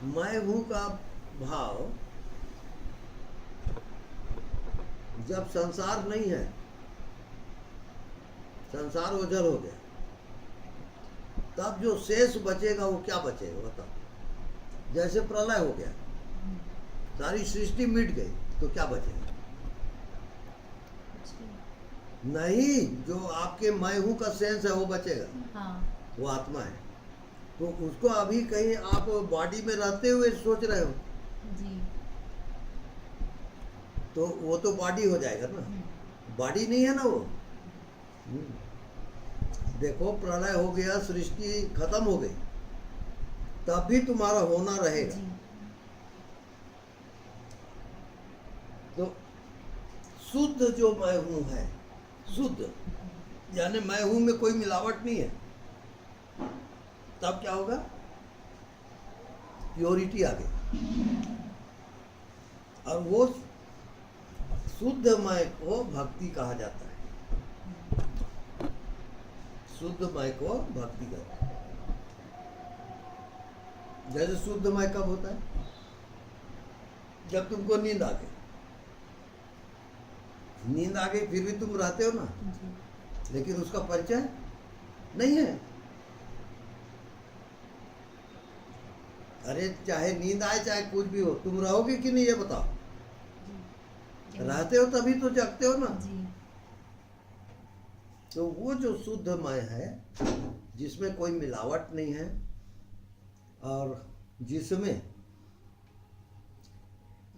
मैं हूं का भाव जब संसार नहीं है, संसार ओझल हो गया, तब जो शेष बचेगा वो क्या बचेगा बताओ। जैसे प्रलय हो गया, सारी सृष्टि मिट गई, तो क्या बचेगा? नहीं, जो आपके मैं हूं का सेंस है वो बचेगा। हाँ। वो आत्मा है। तो उसको अभी कहीं आप बॉडी में रहते हुए सोच रहे हो, जी। तो वो तो बॉडी हो जाएगा ना। बॉडी नहीं है ना वो। देखो, प्रलय हो गया, सृष्टि खत्म हो गई, तब भी तुम्हारा होना रहेगा। जी। तो शुद्ध जो मैं हूं है, शुद्ध यानी मैं हूं में कोई मिलावट नहीं है, तब क्या होगा? प्योरिटी आ गई। और वो शुद्ध मैं को भक्ति कहा जाता है। शुद्ध मैं को भक्ति कहते हैं। जैसे शुद्ध मैं कब होता है? जब तुमको नींद आ गई। नींद आ गई फिर भी तुम रहते हो ना, जी। लेकिन उसका परिचय नहीं है। अरे चाहे नींद आए चाहे कुछ भी हो, तुम रहोगे कि नहीं ये बताओ। जी। रहते हो तभी तो जगते हो ना। जी। तो वो जो शुद्ध मैं है, जिसमें कोई मिलावट नहीं है, और जिसमें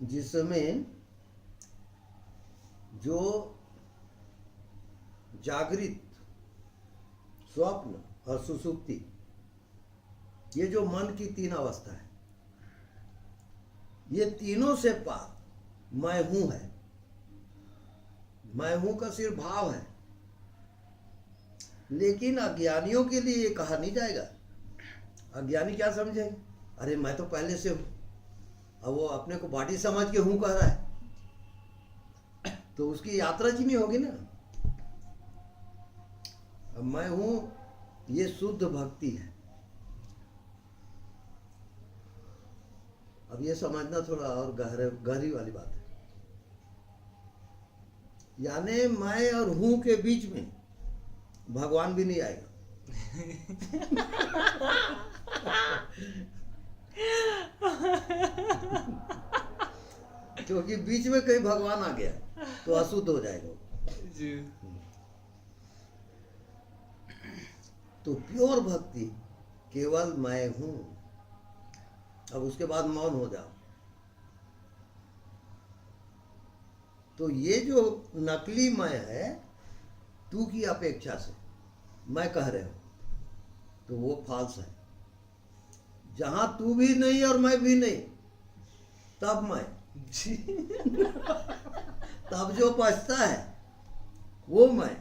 जिसमें जो जागृत, स्वप्न और सुसुप्ति, ये जो मन की तीन अवस्था है, ये तीनों से पार मैं हूं है। मैं हूं का सिर्फ भाव है, लेकिन अज्ञानियों के लिए ये कहा नहीं जाएगा। अज्ञानी क्या समझेंगे? अरे मैं तो पहले से हूं। अब वो अपने को बॉडी समझ के हूं कह रहा है, तो उसकी यात्रा जी नहीं होगी ना। अब मैं हूं, ये शुद्ध भक्ति है। अब ये समझना थोड़ा और गहरी वाली बात है। यानी मैं और हूं के बीच में भगवान भी नहीं आएगा। क्योंकि बीच में कहीं भगवान आ गया तो अशुद्ध हो जाएगा जी। तो प्योर भक्ति केवल मैं हूं। अब उसके बाद मौन हो जाओ। तो ये जो नकली मैं है, तू की अपेक्षा से मैं कह रहे हो, तो वो फॉल्स है। जहां तू भी नहीं और मैं भी नहीं, तब मैं जी। तब जो बचता है वो मैं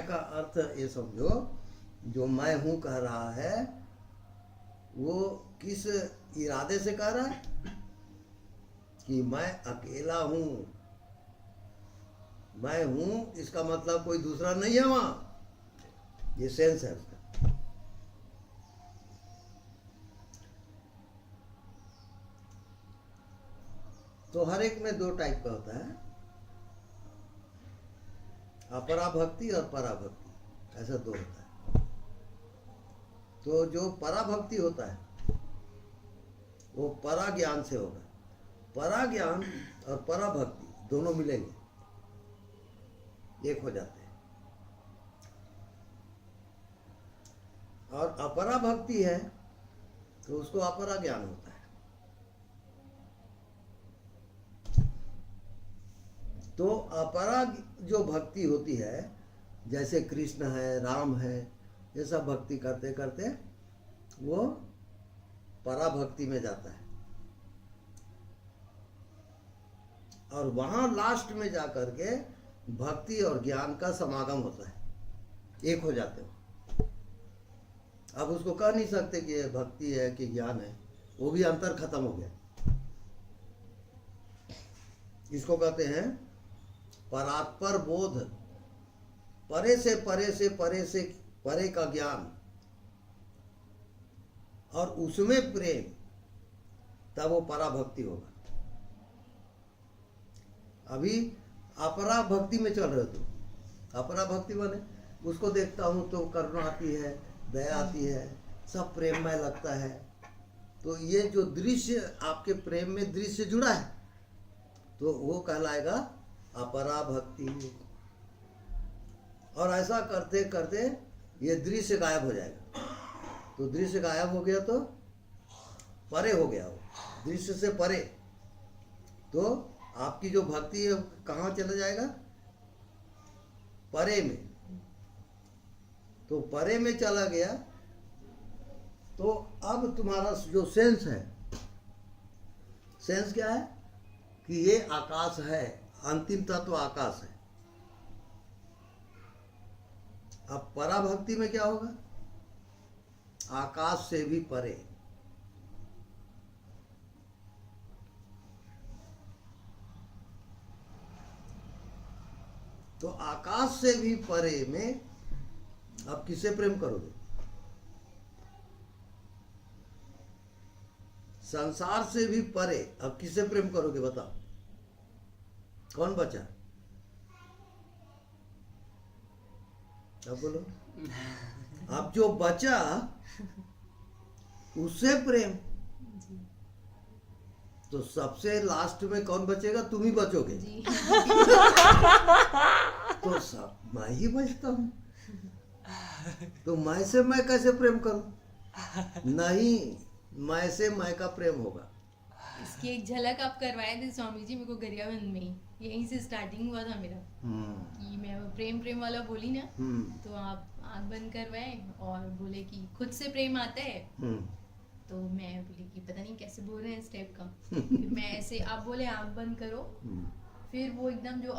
का अर्थ ये समझो, जो मैं हूं कह रहा है वो किस इरादे से कह रहा है? कि मैं अकेला हूं। मैं हूं इसका मतलब कोई दूसरा नहीं है वहां, ये सेंस है उसका। तो हर एक में दो टाइप का होता है, अपराभक्ति और पराभक्ति, ऐसा दो होता है। तो जो पराभक्ति होता है वो परा ज्ञान से होगा। परा ज्ञान और पराभक्ति दोनों मिलेंगे, एक हो जाते हैं। और अपरा भक्ति है तो उसको अपरा ज्ञान होता है। तो अपरा जो भक्ति होती है, जैसे कृष्ण है, राम है, ये सब भक्ति करते करते वो पराभक्ति में जाता है। और वहां लास्ट में जाकर के भक्ति और ज्ञान का समागम होता है, एक हो जाते हो। अब उसको कह नहीं सकते कि ये भक्ति है कि ज्ञान है, वो भी अंतर खत्म हो गया। इसको कहते हैं परात्पर बोध। परे से परे से परे से परे का ज्ञान, और उसमें प्रेम, तब वो पराभक्ति होगा। अभी अपरा भक्ति में चल रहे हो तुम। अपरा भक्ति बने उसको देखता हूँ तो करुणा आती है, दया आती है, सब प्रेममय लगता है। तो ये जो दृश्य आपके प्रेम में दृश्य जुड़ा है तो वो कहलाएगा अपरा भक्ति। और ऐसा करते करते ये दृश्य गायब हो जाएगा। तो दृश्य गायब हो गया तो परे हो गया, वो दृश्य से परे। तो आपकी जो भक्ति है कहाँ चला जाएगा? परे में। तो परे में चला गया तो अब तुम्हारा जो सेंस है, सेंस क्या है कि ये आकाश है, अंतिम तत्व आकाश है। अब पराभक्ति में क्या होगा? आकाश से भी परे। तो आकाश से भी परे में अब किसे प्रेम करोगे? संसार से भी परे अब किसे प्रेम करोगे? बताओ कौन बचा? अब बोलो। अब जो बचा उससे प्रेम। जी तो सबसे लास्ट में कौन बचेगा? तुम ही बचोगे। जी तो सब मैं ही बचता हूँ, तो मैं से मैं कैसे प्रेम करूं? नहीं, मैं से मैं का प्रेम होगा। इसकी एक झलक आप करवाए थे स्वामी जी मेरे को गरियाबंद में ही, यहीं से स्टार्टिंग हुआ था मेरा कि मैं वो प्रेम प्रेम वाला बोली ना, तो आप आंख बंद करवाए और बोले कि खुद से प्रेम आता है। तो मैं बोली कि पता नहीं कैसे बोल रहे हैं इस टाइप का। फिर मैं ऐसे, आप बोले आंख बंद करो, फिर वो एकदम जो